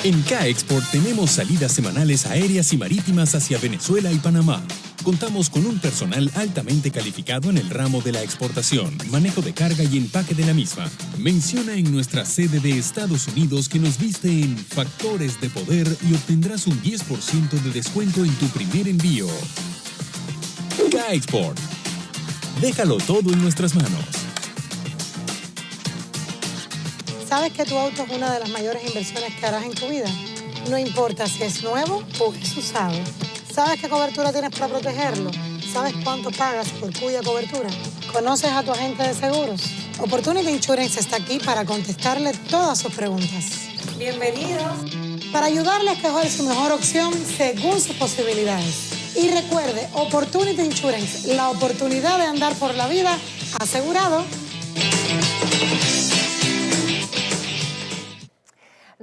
En K-Export tenemos salidas semanales aéreas y marítimas hacia Venezuela y Panamá. Contamos con un personal altamente calificado en el ramo de la exportación, manejo de carga y empaque de la misma. Menciona en nuestra sede de Estados Unidos que nos viste en Factores de Poder y obtendrás un 10% de descuento en tu primer envío. K-Export. Déjalo todo en nuestras manos. ¿Sabes que tu auto es una de las mayores inversiones que harás en tu vida? No importa si es nuevo o es usado. ¿Sabes qué cobertura tienes para protegerlo? ¿Sabes cuánto pagas por cuya cobertura? ¿Conoces a tu agente de seguros? Opportunity Insurance está aquí para contestarle todas sus preguntas. Bienvenidos. Para ayudarle a escoger su mejor opción según sus posibilidades. Y recuerde, Opportunity Insurance, la oportunidad de andar por la vida asegurado.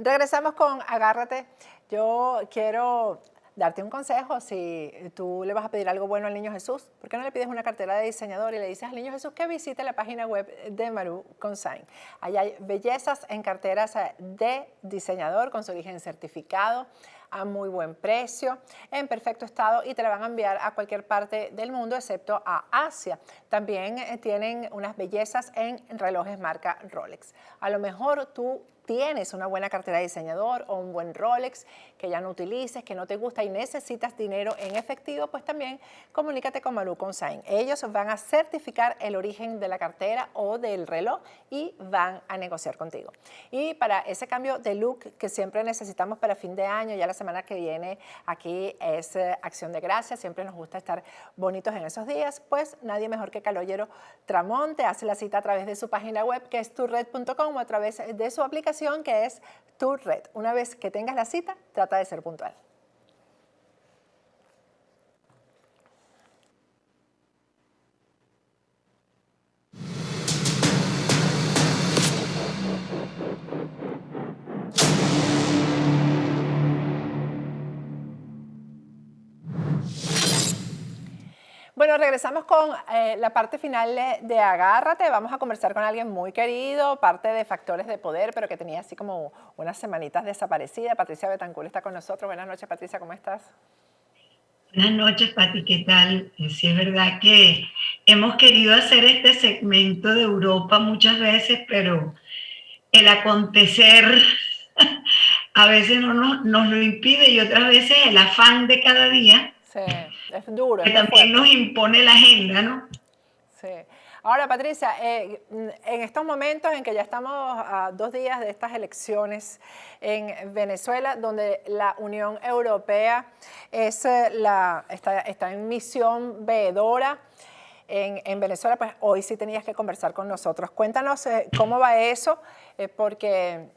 Regresamos con Agárrate. Yo quiero darte un consejo. Si tú le vas a pedir algo bueno al Niño Jesús, ¿por qué no le pides una cartera de diseñador y le dices al Niño Jesús que visite la página web de Maru Consign? Allá hay bellezas en carteras de diseñador con su origen certificado, a muy buen precio, en perfecto estado, y te la van a enviar a cualquier parte del mundo excepto a Asia. También tienen unas bellezas en relojes marca Rolex. A lo mejor tú tienes una buena cartera de diseñador o un buen Rolex que ya no utilices, que no te gusta y necesitas dinero en efectivo, pues también comunícate con Maru Consign. Ellos van a certificar el origen de la cartera o del reloj y van a negociar contigo. Y para ese cambio de look que siempre necesitamos para fin de año, ya la semana que viene aquí es Acción de Gracias, siempre nos gusta estar bonitos en esos días, pues nadie mejor que Calogero Tramonte. Hace la cita a través de su página web, que es tourred.com, o a través de su aplicación, que es Tourred. Una vez que tengas la cita, trata de ser puntual. Bueno, regresamos con la parte final de Agárrate. Vamos a conversar con alguien muy querido, parte de Factores de Poder, pero que tenía así como unas semanitas desaparecida. Patricia Betancourt está con nosotros. Buenas noches, Patricia, ¿cómo estás? Buenas noches, Pati, ¿qué tal? Sí, es verdad que hemos querido hacer este segmento de Europa muchas veces, pero el acontecer a veces no nos lo impide, y otras veces el afán de cada día. Sí, es duro. Que también nos impone la agenda, ¿no? Sí. Ahora, Patricia, en estos momentos en que ya estamos a 2 días de estas elecciones en Venezuela, donde la Unión Europea está en misión veedora en Venezuela, pues hoy sí tenías que conversar con nosotros. Cuéntanos cómo va eso, porque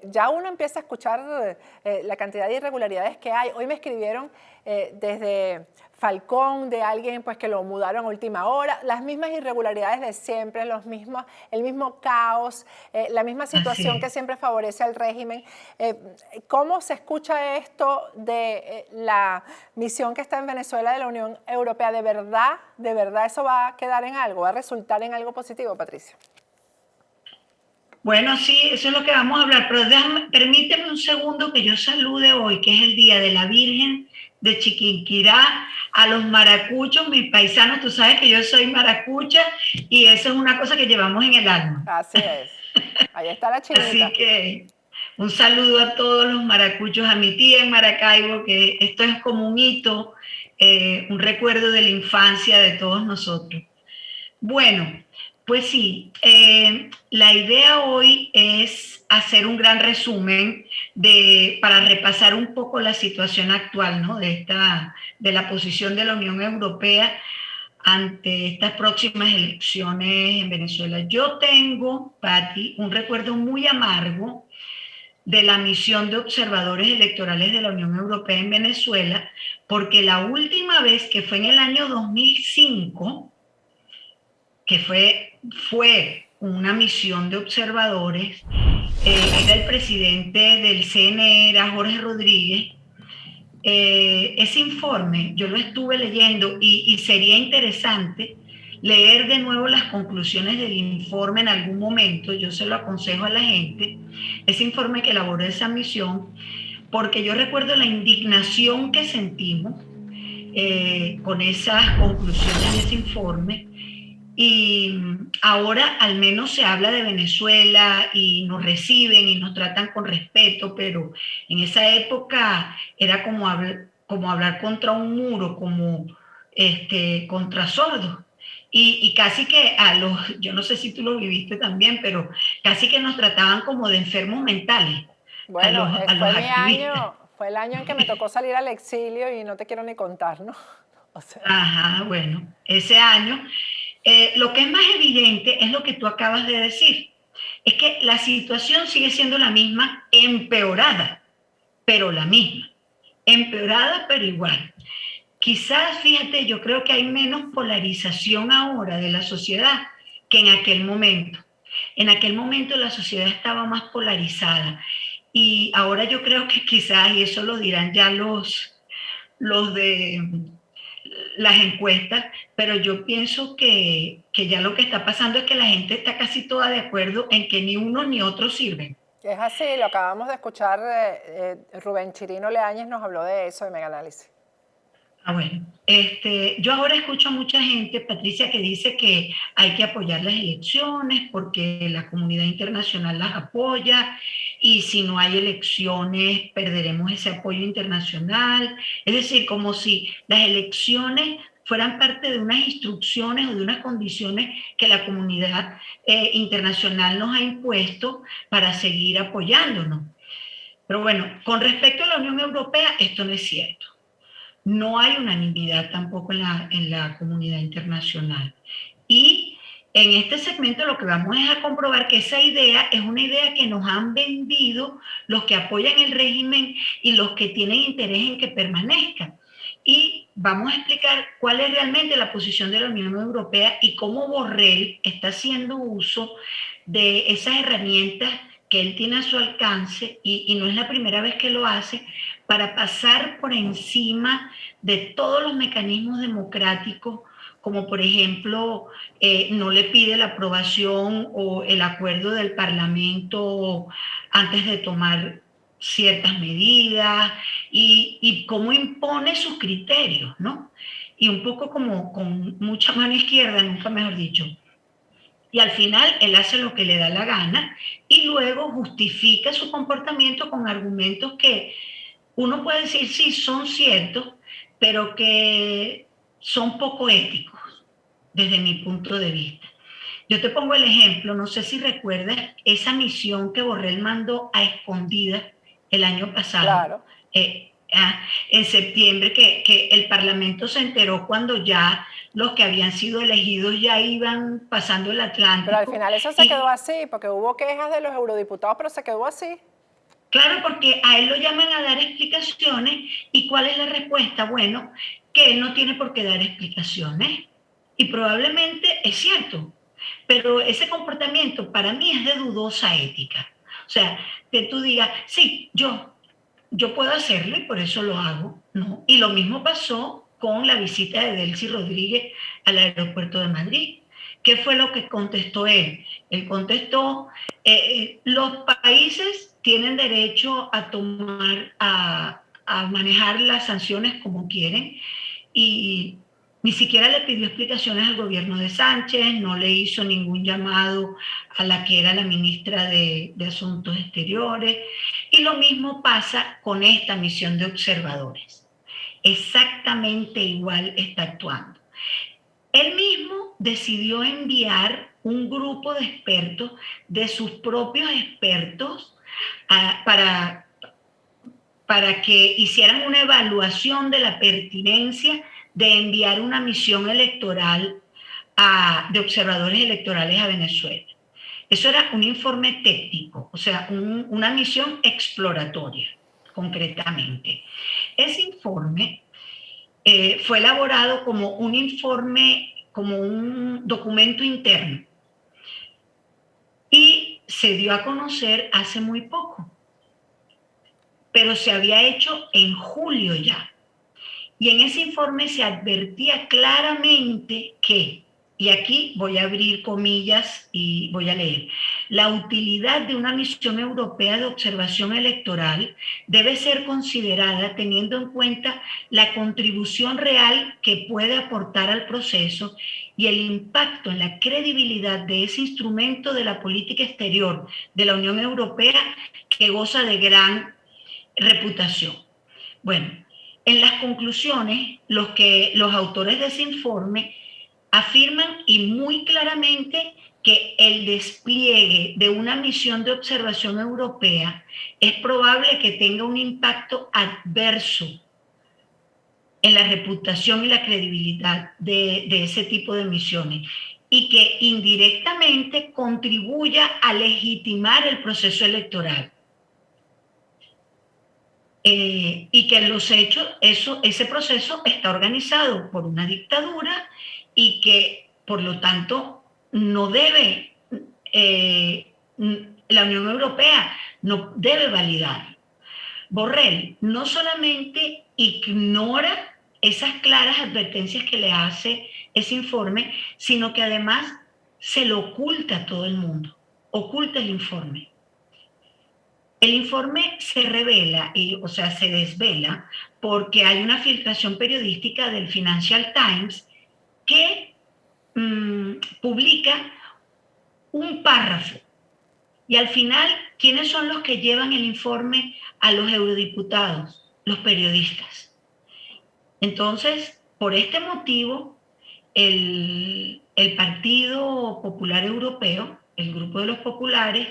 ya uno empieza a escuchar la cantidad de irregularidades que hay. Hoy me escribieron desde Falcón, de alguien pues que lo mudaron a última hora, las mismas irregularidades de siempre, el mismo caos, la misma situación que siempre favorece al régimen. ¿Cómo se escucha esto de la misión que está en Venezuela de la Unión Europea? ¿De verdad eso va a quedar en algo, va a resultar en algo positivo, Patricia? Bueno, sí, eso es lo que vamos a hablar, pero permíteme un segundo que yo salude hoy, que es el Día de la Virgen de Chiquinquirá, a los maracuchos, mis paisanos. Tú sabes que yo soy maracucha y eso es una cosa que llevamos en el alma. Así es, ahí está la chinita. Así que un saludo a todos los maracuchos, a mi tía en Maracaibo, que esto es como un hito, un recuerdo de la infancia de todos nosotros. Bueno, pues sí, la idea hoy es hacer un gran resumen para repasar un poco la situación actual, ¿no? de la posición de la Unión Europea ante estas próximas elecciones en Venezuela. Yo tengo, Patti, un recuerdo muy amargo de la misión de observadores electorales de la Unión Europea en Venezuela, porque la última vez, que fue en el año 2005, que fue una misión de observadores, era el presidente del CNE, era Jorge Rodríguez. Ese informe yo lo estuve leyendo y sería interesante leer de nuevo las conclusiones del informe en algún momento. Yo se lo aconsejo a la gente, ese informe que elaboró esa misión, porque yo recuerdo la indignación que sentimos con esas conclusiones de ese informe. Y ahora al menos se habla de Venezuela y nos reciben y nos tratan con respeto, pero en esa época era como hablar contra un muro, como contra sordos. Y casi que yo no sé si tú lo viviste también, pero casi que nos trataban como de enfermos mentales. Bueno, a los activistas. fue el año en que me tocó salir al exilio y no te quiero ni contar, ¿no? O sea. Ajá, bueno, ese año. Lo que es más evidente es lo que tú acabas de decir. Es que la situación sigue siendo la misma, empeorada, pero la misma. Empeorada, pero igual. Quizás, fíjate, yo creo que hay menos polarización ahora de la sociedad que en aquel momento. En aquel momento la sociedad estaba más polarizada. Y ahora yo creo que quizás, y eso lo dirán ya los de las encuestas, pero yo pienso que ya lo que está pasando es que la gente está casi toda de acuerdo en que ni uno ni otro sirven. Es así, lo acabamos de escuchar, Rubén Chirino Leáñez nos habló de eso, de Megaanálisis. Bueno, yo ahora escucho a mucha gente, Patricia, que dice que hay que apoyar las elecciones porque la comunidad internacional las apoya y si no hay elecciones perderemos ese apoyo internacional. Es decir, como si las elecciones fueran parte de unas instrucciones o de unas condiciones que la comunidad internacional nos ha impuesto para seguir apoyándonos. Pero bueno, con respecto a la Unión Europea, esto no es cierto. No hay unanimidad tampoco en la comunidad internacional. Y en este segmento lo que vamos es a comprobar que esa idea es una idea que nos han vendido los que apoyan el régimen y los que tienen interés en que permanezca. Y vamos a explicar cuál es realmente la posición de la Unión Europea y cómo Borrell está haciendo uso de esas herramientas que él tiene a su alcance, y no es la primera vez que lo hace, para pasar por encima de todos los mecanismos democráticos, como por ejemplo, no le pide la aprobación o el acuerdo del Parlamento antes de tomar ciertas medidas, y cómo impone sus criterios, ¿no? Y un poco como con mucha mano izquierda, nunca mejor dicho. Y al final él hace lo que le da la gana y luego justifica su comportamiento con argumentos que uno puede decir sí, son ciertos, pero que son poco éticos desde mi punto de vista. Yo te pongo el ejemplo, no sé si recuerdas esa misión que Borrell mandó a escondidas el año pasado. Claro. En septiembre, que el Parlamento se enteró cuando ya los que habían sido elegidos ya iban pasando el Atlántico. Pero al final eso se quedó así, porque hubo quejas de los eurodiputados, pero se quedó así. Claro, porque a él lo llaman a dar explicaciones, ¿y cuál es la respuesta? Bueno, que él no tiene por qué dar explicaciones, y probablemente es cierto, pero ese comportamiento para mí es de dudosa ética. O sea, que tú digas, sí, yo puedo hacerlo y por eso lo hago, ¿no? Y lo mismo pasó con la visita de Delcy Rodríguez al aeropuerto de Madrid. ¿Qué fue lo que contestó él? Él contestó, los países tienen derecho a manejar las sanciones como quieren, y ni siquiera le pidió explicaciones al gobierno de Sánchez, no le hizo ningún llamado a la que era la ministra de Asuntos Exteriores, y lo mismo pasa con esta misión de observadores. Exactamente igual está actuando. Él mismo decidió enviar un grupo de expertos, de sus propios expertos, para que hicieran una evaluación de la pertinencia de enviar una misión electoral de observadores electorales a Venezuela. Eso era un informe técnico, o sea, una misión exploratoria, concretamente. Ese informe fue elaborado como un informe, como un documento interno, y se dio a conocer hace muy poco, pero se había hecho en julio ya. Y en ese informe se advertía claramente que y aquí voy a abrir comillas y voy a leer, la utilidad de una misión europea de observación electoral debe ser considerada teniendo en cuenta la contribución real que puede aportar al proceso y el impacto en la credibilidad de ese instrumento de la política exterior de la Unión Europea que goza de gran reputación. Bueno, en las conclusiones, los autores de ese informe afirman y muy claramente que el despliegue de una misión de observación europea es probable que tenga un impacto adverso en la reputación y la credibilidad de ese tipo de misiones y que indirectamente contribuya a legitimar el proceso electoral. Y que en los hechos ese proceso está organizado por una dictadura y que, por lo tanto, no debe, la Unión Europea no debe validar. Borrell no solamente ignora esas claras advertencias que le hace ese informe, sino que además se lo oculta a todo el mundo, oculta el informe. El informe se revela, o sea, se desvela, porque hay una filtración periodística del Financial Times que publica un párrafo. Y al final, ¿quiénes son los que llevan el informe a los eurodiputados? Los periodistas. Entonces, por este motivo, el Partido Popular Europeo, el Grupo de los Populares,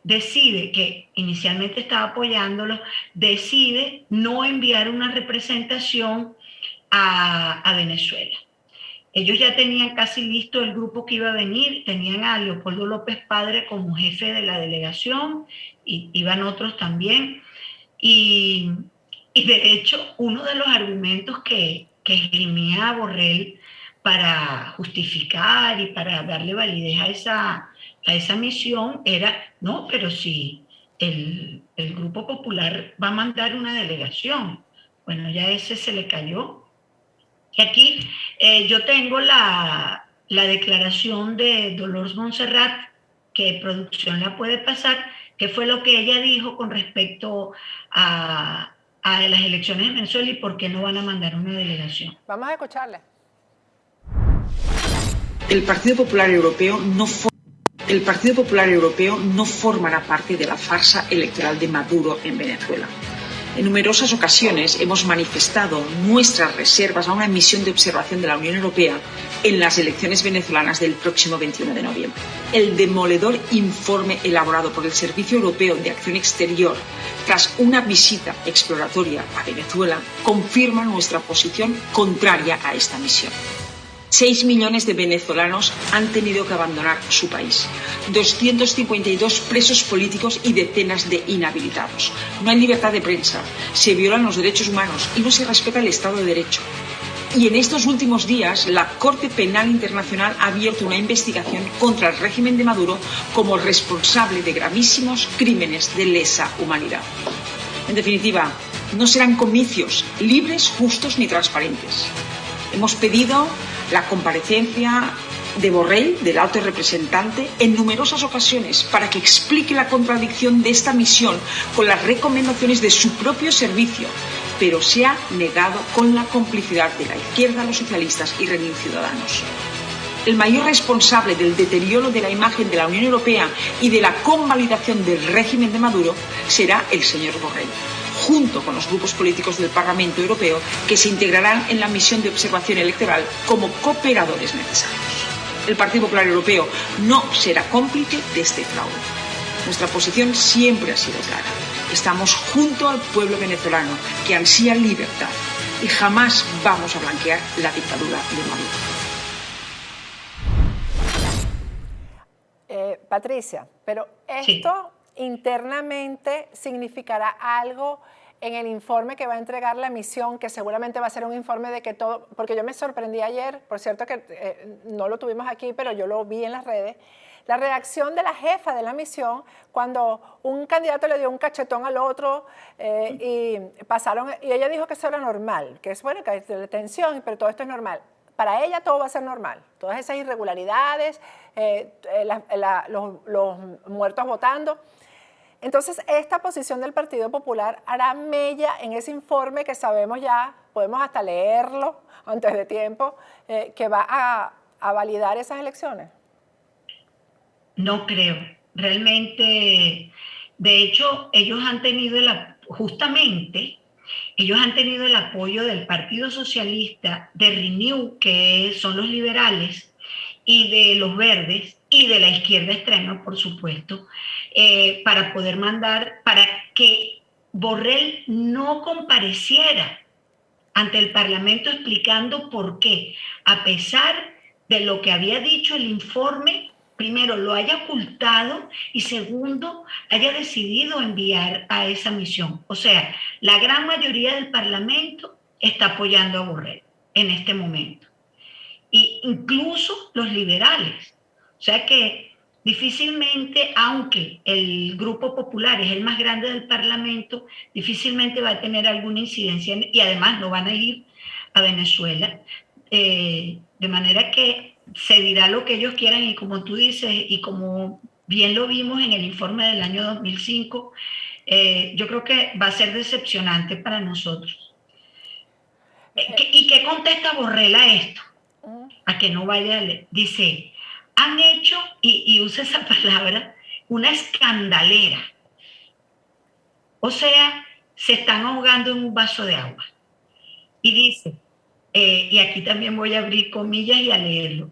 decide, que inicialmente estaba apoyándolo, decide no enviar una representación a Venezuela. Ellos ya tenían casi listo el grupo que iba a venir, tenían a Leopoldo López Padre como jefe de la delegación, y iban otros también, y de hecho uno de los argumentos que esgrimía Borrell para justificar y para darle validez a esa misión era, no, pero si el Grupo Popular va a mandar una delegación, bueno, ya ese se le cayó. Y aquí yo tengo la declaración de Dolors Montserrat, que producción la puede pasar, que fue lo que ella dijo con respecto a las elecciones en Venezuela y por qué no van a mandar una delegación. Vamos a escucharle. El Partido Popular Europeo no formará parte de la farsa electoral de Maduro en Venezuela. En numerosas ocasiones hemos manifestado nuestras reservas a una misión de observación de la Unión Europea en las elecciones venezolanas del próximo 21 de noviembre. El demoledor informe elaborado por el Servicio Europeo de Acción Exterior tras una visita exploratoria a Venezuela confirma nuestra posición contraria a esta misión. 6 millones de venezolanos han tenido que abandonar su país, 252 presos políticos y decenas de inhabilitados. No hay libertad de prensa, se violan los derechos humanos y no se respeta el Estado de Derecho. Y en estos últimos días, la Corte Penal Internacional ha abierto una investigación contra el régimen de Maduro como responsable de gravísimos crímenes de lesa humanidad. En definitiva, no serán comicios libres, justos ni transparentes. Hemos pedido la comparecencia de Borrell, del alto representante, en numerosas ocasiones para que explique la contradicción de esta misión con las recomendaciones de su propio servicio, pero se ha negado con la complicidad de la izquierda, los socialistas y Renew Ciudadanos. El mayor responsable del deterioro de la imagen de la Unión Europea y de la convalidación del régimen de Maduro será el señor Borrell, junto con los grupos políticos del Parlamento Europeo que se integrarán en la misión de observación electoral como cooperadores necesarios. El Partido Popular Europeo no será cómplice de este fraude. Nuestra posición siempre ha sido clara. Estamos junto al pueblo venezolano que ansía libertad y jamás vamos a blanquear la dictadura de Maduro. Patricia, pero esto internamente significará algo en el informe que va a entregar la misión, que seguramente va a ser un informe de que todo, porque yo me sorprendí ayer, por cierto que no lo tuvimos aquí, pero yo lo vi en las redes, la reacción de la jefa de la misión cuando un candidato le dio un cachetón al otro y ella dijo que eso era normal, que es bueno, que hay tensión, pero todo esto es normal. para ella todo va a ser normal. Todas esas irregularidades, los muertos votando. Entonces, esta posición del Partido Popular hará mella en ese informe que sabemos ya, podemos hasta leerlo antes de tiempo, que va a validar esas elecciones. No creo. Realmente, de hecho, ellos han tenido justamente, ellos han tenido el apoyo del Partido Socialista, de Renew, que son los liberales, y de los verdes, y de la izquierda extrema, por supuesto, para poder mandar, para que Borrell no compareciera ante el Parlamento explicando por qué, a pesar de lo que había dicho el informe, primero lo haya ocultado y segundo haya decidido enviar a esa misión. O sea, la gran mayoría del Parlamento está apoyando a Borrell en este momento. E incluso los liberales. O sea que difícilmente, aunque el Grupo Popular es el más grande del Parlamento, difícilmente va a tener alguna incidencia y además no van a ir a Venezuela. De manera que se dirá lo que ellos quieran y como tú dices, y como bien lo vimos en el informe del año 2005, yo creo que va a ser decepcionante para nosotros. ¿Y qué contesta Borrell a esto? A que no vaya, dice, han hecho, y usa esa palabra, una escandalera. O sea, se están ahogando en un vaso de agua. Y dice, y aquí también voy a abrir comillas y a leerlo,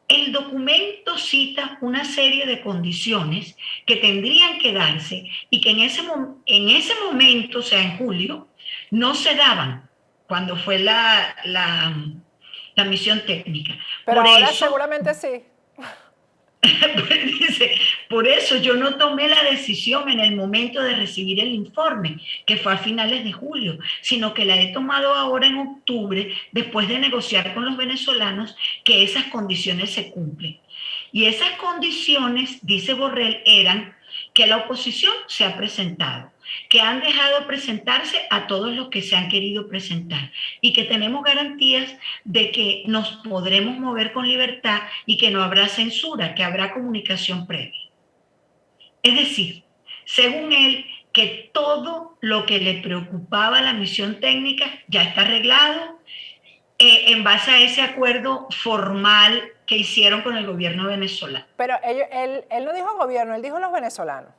el documento cita una serie de condiciones que tendrían que darse y que en ese momento, o sea, en julio, no se daban cuando fue la misión técnica. Pero ahora seguramente sí. Dice, por eso yo no tomé la decisión en el momento de recibir el informe, que fue a finales de julio, sino que la he tomado ahora en octubre, después de negociar con los venezolanos que esas condiciones se cumplen. Y esas condiciones, dice Borrell, eran que la oposición se ha presentado, que han dejado presentarse a todos los que se han querido presentar y que tenemos garantías de que nos podremos mover con libertad y que no habrá censura, que habrá comunicación previa. Es decir, según él, que todo lo que le preocupaba a la misión técnica ya está arreglado en base a ese acuerdo formal que hicieron con el gobierno venezolano. Pero él no dijo gobierno, él dijo los venezolanos.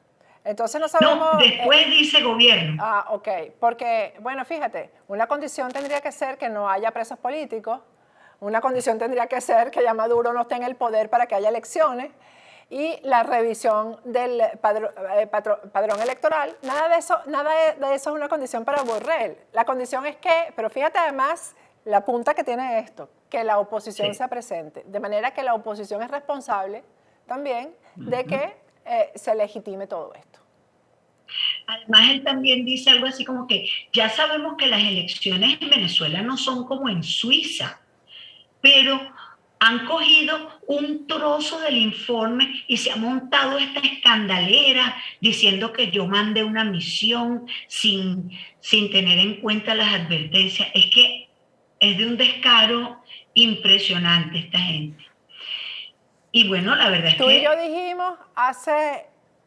Entonces no sabemos... No, después dice gobierno. Ah, ok. Porque, bueno, fíjate, una condición tendría que ser que no haya presos políticos, una condición tendría que ser que ya Maduro no esté en el poder para que haya elecciones, y la revisión del padrón electoral. Nada de eso es una condición para Borrell. La condición es que, pero fíjate además la punta que tiene esto, que la oposición se presente. De manera que la oposición es responsable también de que se legitime todo esto. Además, él también dice algo así como que ya sabemos que las elecciones en Venezuela no son como en Suiza, pero han cogido un trozo del informe y se ha montado esta escandalera diciendo que yo mandé una misión sin tener en cuenta las advertencias. Es que es de un descaro impresionante esta gente. Y bueno, la verdad es que... Tú y yo dijimos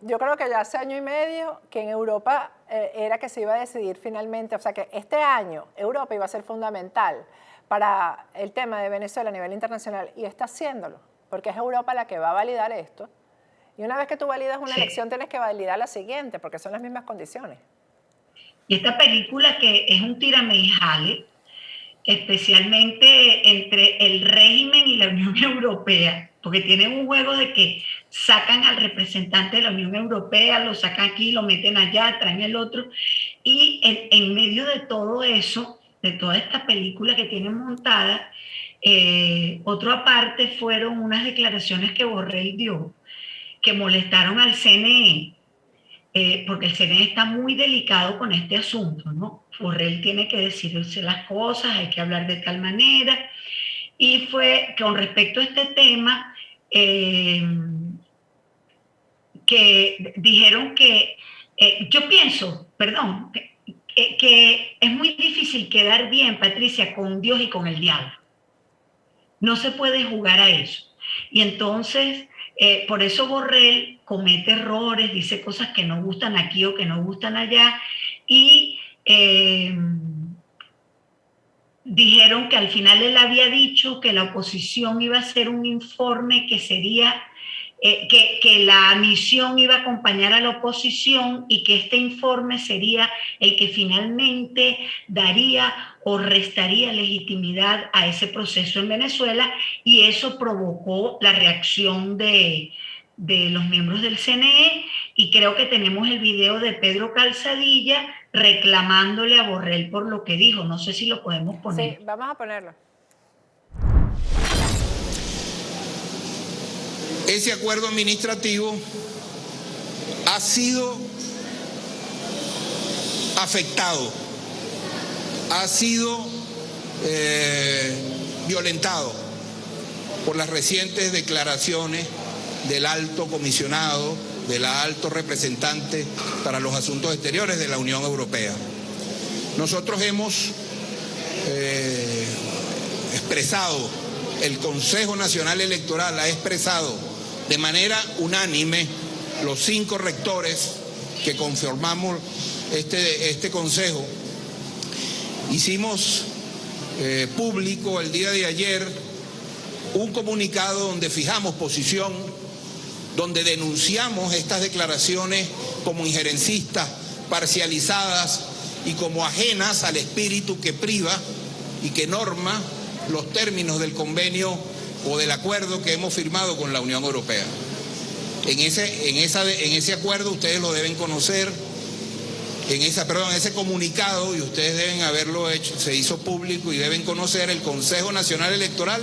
yo creo que ya hace año y medio, que en Europa era que se iba a decidir finalmente, o sea que este año Europa iba a ser fundamental para el tema de Venezuela a nivel internacional, y está haciéndolo, porque es Europa la que va a validar esto, y una vez que tú validas una elección tienes que validar la siguiente, porque son las mismas condiciones. Y esta película que es un tírame y jale, especialmente entre el régimen y la Unión Europea, porque tienen un juego de que sacan al representante de la Unión Europea, lo sacan aquí, lo meten allá, traen el otro, y en medio de todo eso, de toda esta película que tienen montada, otro aparte fueron unas declaraciones que Borrell dio, que molestaron al CNE, porque el CNE está muy delicado con este asunto, ¿no? Borrell tiene que decirse las cosas, hay que hablar de tal manera, y fue con respecto a este tema, que dijeron que, yo pienso, perdón, que es muy difícil quedar bien, Patricia, con Dios y con el diablo. No se puede jugar a eso. Y entonces, por eso Borrell comete errores, dice cosas que no gustan aquí o que no gustan allá, y dijeron que al final él había dicho que la oposición iba a hacer un informe que sería, que la misión iba a acompañar a la oposición y que este informe sería el que finalmente daría o restaría legitimidad a ese proceso en Venezuela, y eso provocó la reacción de los miembros del CNE, y creo que tenemos el video de Pedro Calzadilla reclamándole a Borrell por lo que dijo. No sé si lo podemos poner. Sí, vamos a ponerlo. Ese acuerdo administrativo ha sido afectado, ha sido violentado por las recientes declaraciones del alto comisionado, de la alto representante para los asuntos exteriores de la Unión Europea. Nosotros hemos expresado, el Consejo Nacional Electoral ha expresado de manera unánime, los 5 rectores que conformamos este consejo, hicimos público el día de ayer un comunicado donde fijamos posición, donde denunciamos estas declaraciones como injerencistas, parcializadas y como ajenas al espíritu que priva y que norma los términos del convenio o del acuerdo que hemos firmado con la Unión Europea. En ese acuerdo, ustedes lo deben conocer, en ese comunicado, y ustedes deben haberlo hecho, se hizo público y deben conocer, el Consejo Nacional Electoral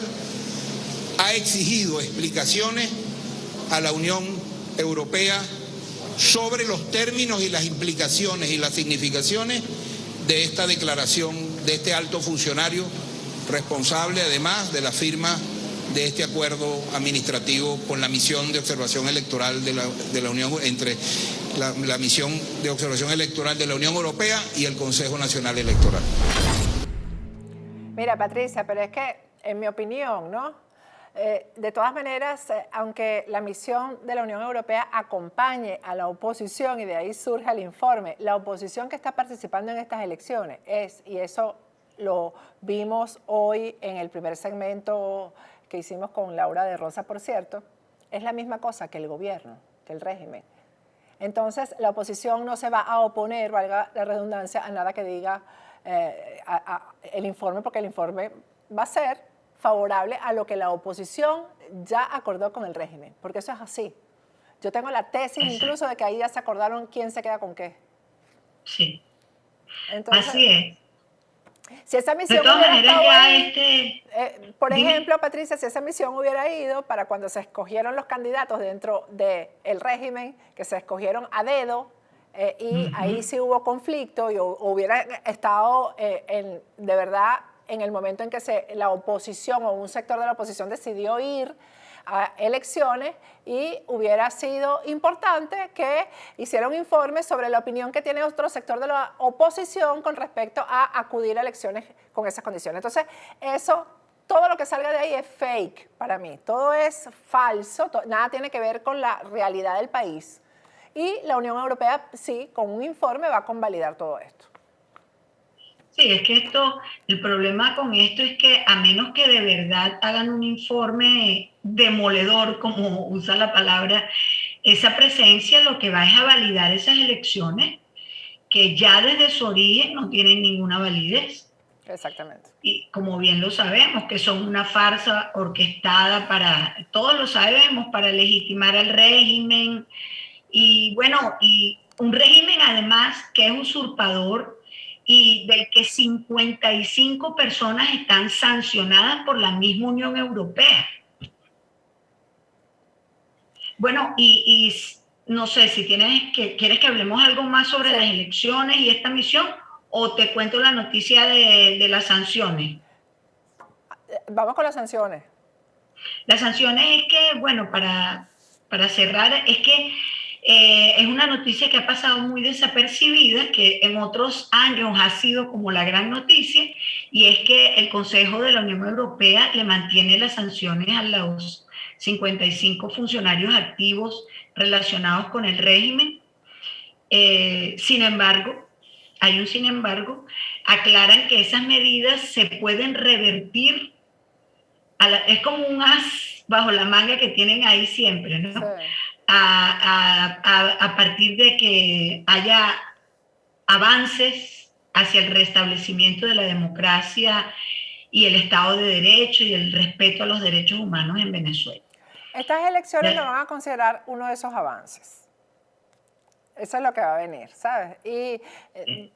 ha exigido explicaciones a la Unión Europea sobre los términos y las implicaciones y las significaciones de esta declaración de este alto funcionario responsable, además de la firma de este acuerdo administrativo con la misión de observación electoral de la Unión, entre la misión de observación electoral de la Unión Europea y el Consejo Nacional Electoral. Mira, Patricia, pero es que, en mi opinión, ¿no? De todas maneras, aunque la misión de la Unión Europea acompañe a la oposición, y de ahí surge el informe, la oposición que está participando en estas elecciones y eso lo vimos hoy en el primer segmento que hicimos con Laura de Rosa, por cierto, es la misma cosa que el gobierno, que el régimen. Entonces, la oposición no se va a oponer, valga la redundancia, a nada que diga el informe, porque el informe va a ser favorable a lo que la oposición ya acordó con el régimen, porque eso es así. Yo tengo la tesis incluso de que ahí ya se acordaron quién se queda con qué. Sí. Entonces, así es. Si esa misión de todas hubiera maneras, estado ya ahí, por dime. ejemplo, Patricia, si esa misión hubiera ido para cuando se escogieron los candidatos dentro del régimen, que se escogieron a dedo, y ahí sí hubo conflicto y hubiera estado de verdad en el momento en que la oposición o un sector de la oposición decidió ir a elecciones, y hubiera sido importante que hiciera un informe sobre la opinión que tiene otro sector de la oposición con respecto a acudir a elecciones con esas condiciones. Entonces, todo lo que salga de ahí es fake para mí, todo es falso, nada tiene que ver con la realidad del país. Y la Unión Europea, sí, con un informe va a convalidar todo esto. Sí, es que el problema con esto es que a menos que de verdad hagan un informe demoledor, como usa la palabra, esa presencia lo que va es a validar esas elecciones que ya desde su origen no tienen ninguna validez. Exactamente. Y como bien lo sabemos, que son una farsa orquestada todos lo sabemos, para legitimar al régimen. Y bueno, y un régimen además que es usurpador, y del que 55 personas están sancionadas por la misma Unión Europea. Bueno, y no sé si quieres que hablemos algo más sobre las elecciones y esta misión, o te cuento la noticia de las sanciones. Vamos con las sanciones. Las sanciones es que, bueno, para cerrar, es que Es una noticia que ha pasado muy desapercibida, que en otros años ha sido como la gran noticia, y es que el Consejo de la Unión Europea le mantiene las sanciones a los 55 funcionarios activos relacionados con el régimen. Sin embargo, hay un sin embargo, aclaran que esas medidas se pueden revertir, es como un as bajo la manga que tienen ahí siempre, ¿no? Sí. A partir de que haya avances hacia el restablecimiento de la democracia y el Estado de Derecho y el respeto a los derechos humanos en Venezuela. Estas elecciones lo van a considerar uno de esos avances. Eso es lo que va a venir, ¿sabes? Y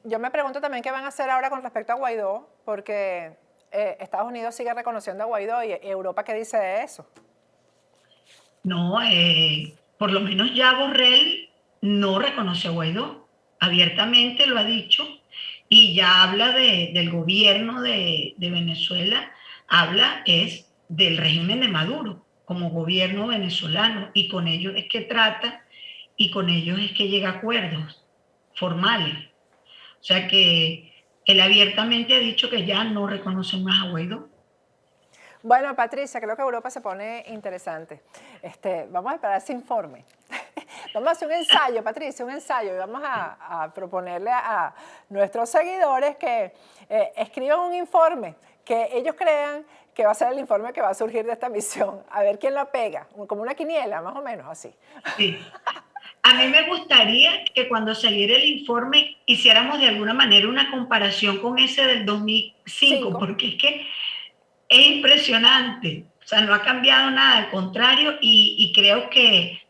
yo me pregunto también qué van a hacer ahora con respecto a Guaidó, porque Estados Unidos sigue reconociendo a Guaidó y Europa, ¿qué dice de eso? No, por lo menos ya Borrell no reconoce a Guaidó, abiertamente lo ha dicho, y ya habla del gobierno de Venezuela, habla es del régimen de Maduro como gobierno venezolano, y con ellos es que trata, y con ellos es que llega a acuerdos formales. O sea que él abiertamente ha dicho que ya no reconoce más a Guaidó. Bueno, Patricia, creo que Europa se pone interesante. Vamos a esperar ese informe. Vamos a hacer un ensayo, Patricia, un ensayo, y vamos a proponerle a nuestros seguidores que escriban un informe que ellos crean que va a ser el informe que va a surgir de esta misión. A ver quién lo pega, como una quiniela, más o menos así. Sí. A mí me gustaría que cuando saliera el informe hiciéramos de alguna manera una comparación con ese del 2005, porque es que es impresionante. O sea, no ha cambiado nada, al contrario, y creo que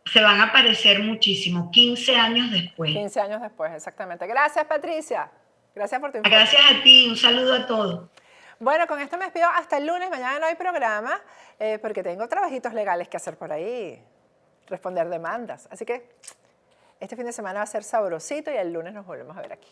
se van a parecer muchísimo, 15 años después. 15 años después, exactamente. Gracias, Patricia. Gracias por tu informe. Gracias a ti, un saludo a todos. Bueno, con esto me despido hasta el lunes. Mañana no hay programa porque tengo trabajitos legales que hacer por ahí, responder demandas. Así que este fin de semana va a ser sabrosito y el lunes nos volvemos a ver aquí.